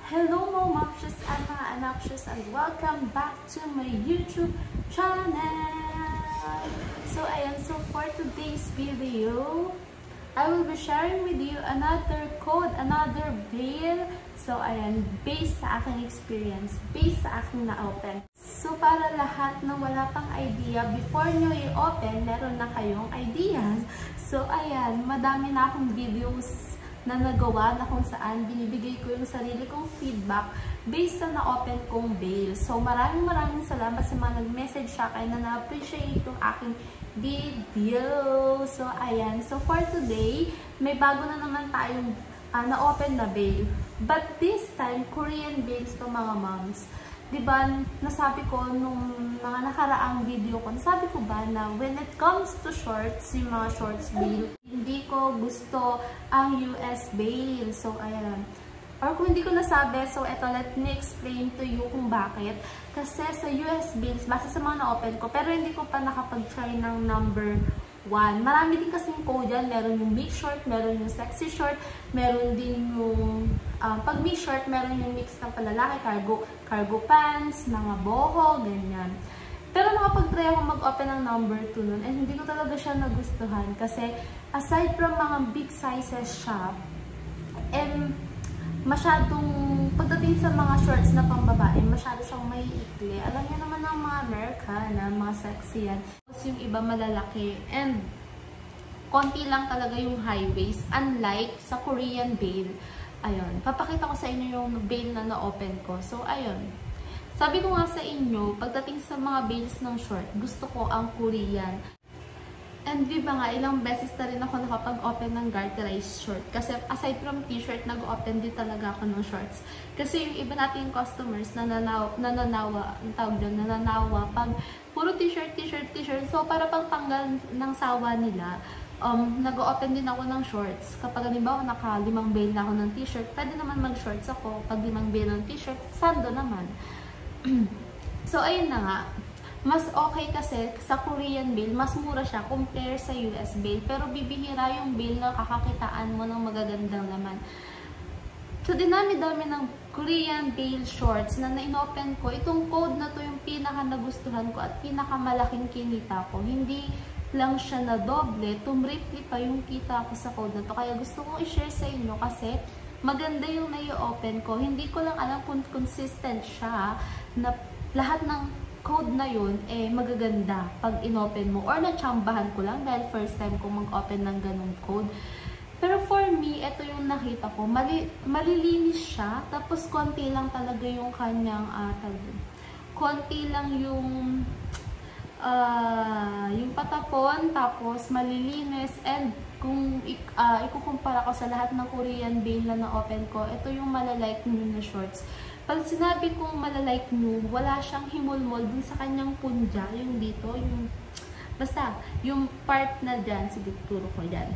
Hello mga Mapshus and mga Anapshus, and welcome back to my YouTube channel! So ayan, so for today's video, I will be sharing with you another code, another bail. So ayan, based sa aking experience, based sa aking na-open. So para lahat ng wala pang idea, before nyo i-open, meron na kayong ideas. So ayan, madami na akong videos na nagawa na kung saan binibigay ko yung sarili kong feedback based sa na-open kong bail. So maraming salamat sa mga nag-message sa akin na na-appreciate yung aking video. So ayan, so for today, may bago na naman tayong na-open na bail. But this time, Korean bails to mga moms. Diba, nasabi ko nung mga nakaraang video ko, nasabi ko ba na when it comes to shorts, yung mga shorts bail, hindi ko gusto ang US bail. So, ayan. Or kung hindi ko nasabi, so eto, let me explain to you kung bakit. Kasi sa US bails, basta sa mga na-open ko, pero hindi ko pa nakapag-try ng number 1. Marami din kasing code yan. Meron yung big short, meron yung sexy short, meron din yung pag big short, meron yung mix ng palalaki, cargo pants, mga boho, ganyan. Pero nakapag-try ako mag-open ng number 2 nun, and hindi ko talaga siya nagustuhan kasi aside from mga big sizes siya, and masyadong, pagdating sa mga shorts na pambabae, masyado siyang may ikli. Alam niyo naman ng mga Americana, mga sexy yan. Tapos yung iba malalaki, and konti lang talaga yung high waist. Unlike sa Korean bail, ayun, papakita ko sa inyo yung bail na na-open ko. So, ayun. Sabi ko nga sa inyo, pagdating sa mga bails ng short, gusto ko ang Korean. And di ba nga, ilang beses na rin ako nakapag-open ng garterized short. Kasi aside from t-shirt, nag-open din talaga ako ng shorts. Kasi yung iba nating customers, nananawa, yung tawag doon, nananawa, pag puro t-shirt. So, para pang tanggal ng sawa nila, nag-open din ako ng shorts. Kapag halimbawa, naka 5 bail na ako ng t-shirt, pwede naman mag-shorts ako. Pag 5 bail ng t-shirt, sando naman. So, ayun na nga. Mas okay kasi sa Korean bail, mas mura siya compare sa US bail. Pero bibihira yung bail na kakakitaan mo ng magagandang laman. So, dinami-dami ng Korean bail shorts na na-inopen ko. Itong code na to yung pinaka-nagustuhan ko at pinaka-malaking kinita ko. Hindi lang siya na doble, tumripli pa yung kita ko sa code na to. Kaya gusto kong i-share sa inyo kasi maganda yung na-i-open ko. Hindi ko lang alam kung consistent siya na lahat ng code na yun, magaganda pag inopen mo. Or natsambahan ko lang dahil first time ko mag-open ng ganung code. Pero for me, ito yung nakita ko. Malilinis siya. Tapos, konti lang talaga yung kanyang, konti lang yung patapon. Tapos, malilinis. And, kung ikukumpara ko sa lahat ng Korean bail na na-open ko, ito yung malalike nyo na shorts. Pag sinabi kong malalike nyo, wala siyang himulmol dun sa kanyang punja, yung dito, yung, basta, yung part na dyan, sige, turo ko dyan.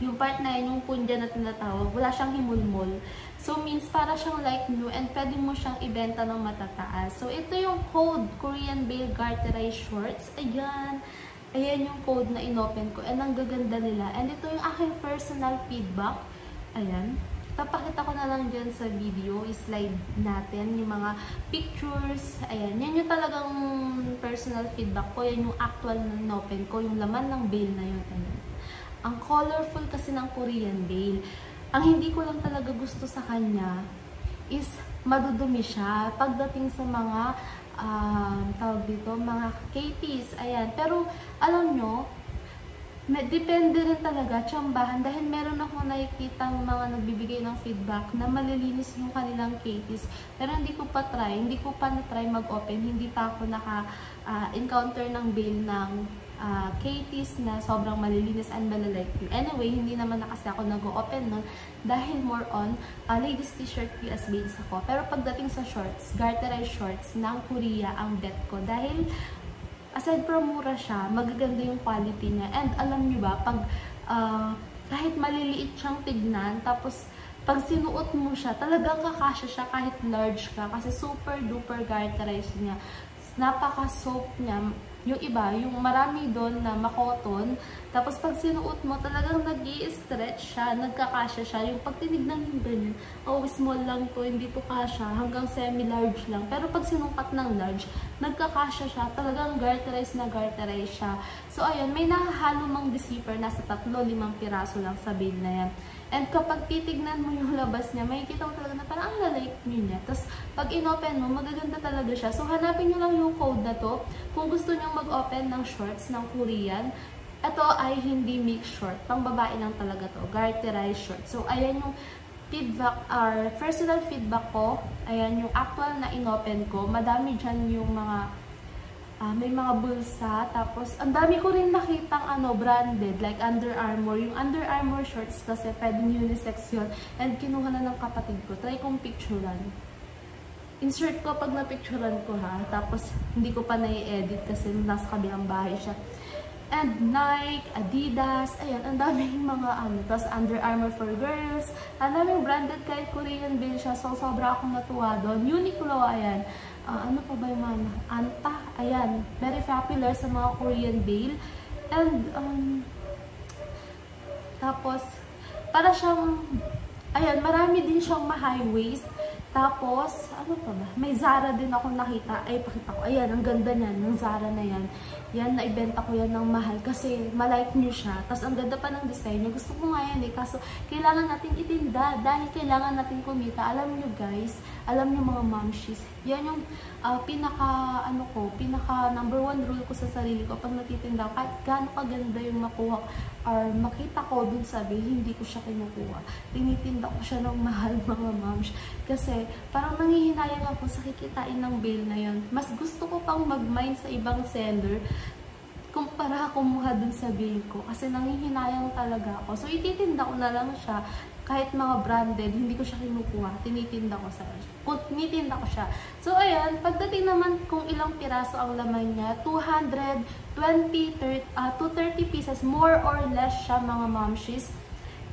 Yung part na yun, yung punja na tinatawag, wala siyang himulmol. So, means para siyang like nyo, and pwede mo siyang ibenta ng matataas. So, ito yung code, Korean bail garterized shorts. Ayan. Ayan yung code na inopen ko, and ang gaganda nila. And ito yung aking personal feedback. Ayan. Papakita ko na lang dyan sa video, slide natin yung mga pictures. Ayan, yan yung talagang personal feedback ko. Yan yung actual na inopen ko, yung laman ng bail na yun. Ayan. Ang colorful kasi ng Korean bail. Ang hindi ko lang talaga gusto sa kanya is madudumi siya pagdating sa mga tawag dito, mga KTs. Ayan, pero alam nyo, depende rin talaga, tsambahan, dahil meron ako nakikita mga nagbibigay ng feedback na malilinis yung kanilang KTs. Pero hindi ko pa na-try mag-open, hindi pa ako naka-encounter ng bail ng KTs na sobrang malilinis and malalike you. Anyway, hindi naman na kasi ako nag-open nun dahil more on ladies t-shirt US bails ako. Pero pagdating sa shorts, garterized shorts ng Korea ang bet ko dahil aside from mura siya, magaganda yung quality niya. And alam nyo ba, pag kahit maliliit siyang tignan, tapos pag sinuot mo siya, talagang kakasya siya kahit large ka. Kasi super duper garterized niya. napaka-soap niya. Yung iba, yung marami doon na makoton. Tapos pag sinuot mo, talagang nag-i-stretch siya, nagkakasya siya. Yung pag tinignan mo ganyan, oh, small lang to, hindi to kasya, hanggang semi-large lang. Pero pag sinukat ng large, nagkakasya siya, talagang garterize na garterize siya. So ayun, may nakahalo mang deceiver, nasa 3-5 piraso lang sa bale na yan. And kapag titignan mo yung labas niya, makikita mo talaga na parang ang lalike niya. Tapos, pag in-open mo, magaganda talaga siya. So, hanapin nyo lang yung code na to. Kung gusto nyo mag-open ng shorts ng Korean, ito ay hindi mix short. Pang babae lang talaga to. Garterized short. So, ayan yung feedback, personal feedback ko. Ayan yung actual na in-open ko. Madami dyan yung mga may mga bulsa, tapos ang dami ko rin nakitang branded, like Under Armour. Yung Under Armour shorts kasi pwedeng unisex yun, and kinuha na ng kapatid ko. Try kong picturean. Insert ko pag na-picturean ko ha, tapos hindi ko pa na-i-edit kasi nasa kabilang bahay siya. And Nike, Adidas, ayan, ang daming mga tapos Under Armour for girls, ang daming branded kahit Korean bale siya, so sobra akong natuwa doon. Uniqlo, ayan. Ano pa ba yung mga Anta, ayan, very popular sa mga Korean bale. And tapos para siyang, ayan, marami din siyang ma-high waist. Tapos, ano pa ba? May Zara din ako nakita. Ay, pakita ko. Ayan, ang ganda niyan. Ng Zara na yan. Yan, naibenta ko yan ng mahal. Kasi, malike nyo siya. Tapos, ang ganda pa ng design niya. Gusto ko nga yan eh. Kaso, kailangan natin itinda. Dahil kailangan natin kumita. Alam nyo guys, alam nyo mga momshies. Yan yung pinaka number 1 rule ko sa sarili ko. Pag natitinda, kahit gaano kaganda yung makuha or makita ko dun sabi, hindi ko siya kinukuha. Tinitinda ko siya ng mahal mga moms. Kasi, parang nangihinayang ako sa kikitain ng bale na yun. Mas gusto ko pang mag-mine sa ibang seller kumpara kumuha dun sa bale ko. Kasi nangihinayang talaga ako. So, ititinda ko na lang siya. Kahit mga branded, hindi ko siya kinukuha. Tinitinda ko siya. So, ayan. Pagdating naman kung ilang piraso ang laman niya, 230 pieces. More or less siya mga momshies.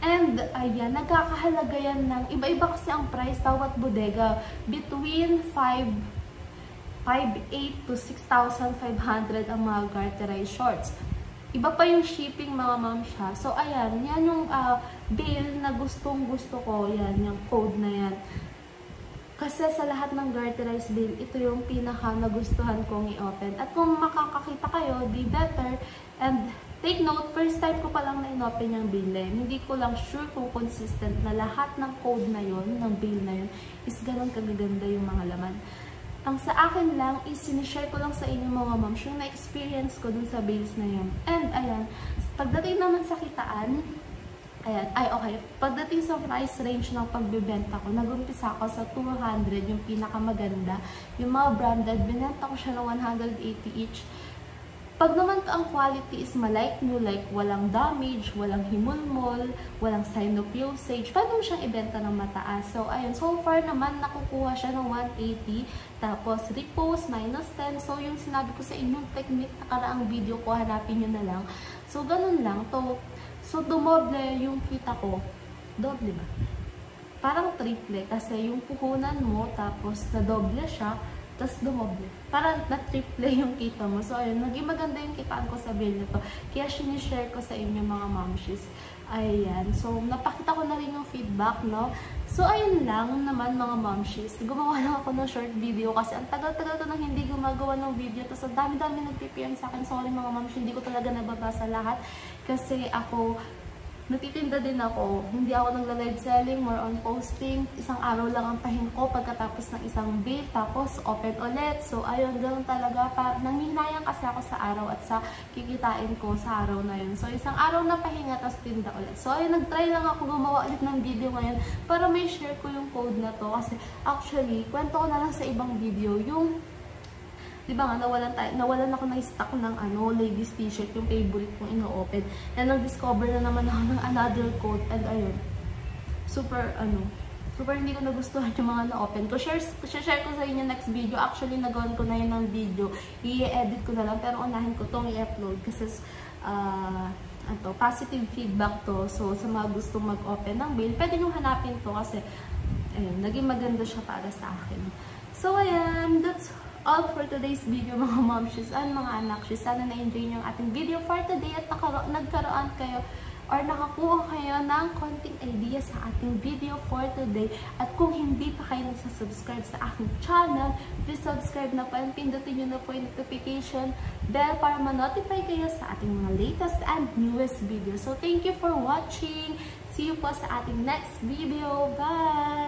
And, ayan, nagkakahalaga yan ng, iba-iba kasi ang price, bawat bodega, between 5,800 to 6,500 ang mga garterized shorts. Iba pa yung shipping mga ma'am siya. So, ayan, yan yung bale na gustong-gusto ko, yan, yung code na yan. Kasi sa lahat ng garterized bale, ito yung pinaka nagustuhan kong i-open. At kung makakakita kayo, di better. And, take note, first time ko pa lang na in-open yung bale. Hindi ko lang sure kung consistent na lahat ng code na yon, ng bale na yon, is ganun kagaganda yung mga laman. Ang sa akin lang is sinishare ko lang sa inyo mga moms yung na-experience ko dun sa bales na yun. And ayan, pagdating naman sa kitaan, ayan, okay. Pagdating sa price range ng pagbibenta ko, nag-umpisa ako sa 200, yung pinakamaganda. Yung mga branded, binenta ko siya ng 180 each. Pag naman ang quality is malike nyo, like walang damage, walang himulmol, walang sign of usage, pwede mo siyang ibenta ng mataas. So, ayun, so far naman nakukuha siya ng 180, tapos repose, -10. So, yung sinabi ko sa inyong technique na karaang video ko, hanapin nyo na lang. So, ganun lang. So, dumoble yung kita ko. Doble ba? Parang triple, kasi yung puhunan mo, tapos nadoble siya, tapos dumoble. Parang na-triple yung kita mo. So, ayun, naging maganda yung kitaan ko sa bill na to. Kaya, sinishare ko sa inyo mga momshies. Ayan. So, napakita ko na rin yung feedback, no? So, ayun lang naman mga momshies. Gumawa lang ako ng short video kasi ang tagal-tagal ko nang hindi gumagawa ng video. Tapos, ang dami-dami nag-PM sa akin. Sorry mga momshies, hindi ko talaga nababasa lahat. Kasi ako, natitinda din ako. Hindi ako nagla-live selling, more on posting. Isang araw lang ang pahin ko pagkatapos ng isang bale, tapos open ulit. So, ayun, ganoon talaga. Nangihinayang kasi ako sa araw at sa kikitain ko sa araw na yun. So, isang araw na pahinga, tapos tinda ulit. So, ayun, nag-try lang ako gumawa ulit ng video ngayon para may share ko yung code na to. Kasi, actually, kwento ko na lang sa ibang video yung diba nga, nawalan ako ng stock ng ladies t-shirt, yung favorite kong ino-open. And nag-discover na naman ako ng another coat. And ayun, super hindi ko nagustuhan yung mga na-open ko. Share ko sa inyo next video. Actually, nagawan ko na yun ng video. I-edit ko na lang, pero unahin ko itong i-upload. Kasi, positive feedback to. So, sa mga gustong mag-open ng bale, pwede nyo hanapin to kasi, ayun, naging maganda siya para sa akin. So, ayan, that's all for today's video mga momshies and mga anakshies. Sana na-enjoy nyo ang ating video for today at nagkaroon kayo or nakakuha kayo ng konting idea sa ating video for today. At kung hindi pa kayo nagsasubscribe sa aking channel, please subscribe na po and pindutin nyo na po yung notification bell para ma-notify kayo sa ating mga latest and newest video. So thank you for watching. See you po sa ating next video. Bye!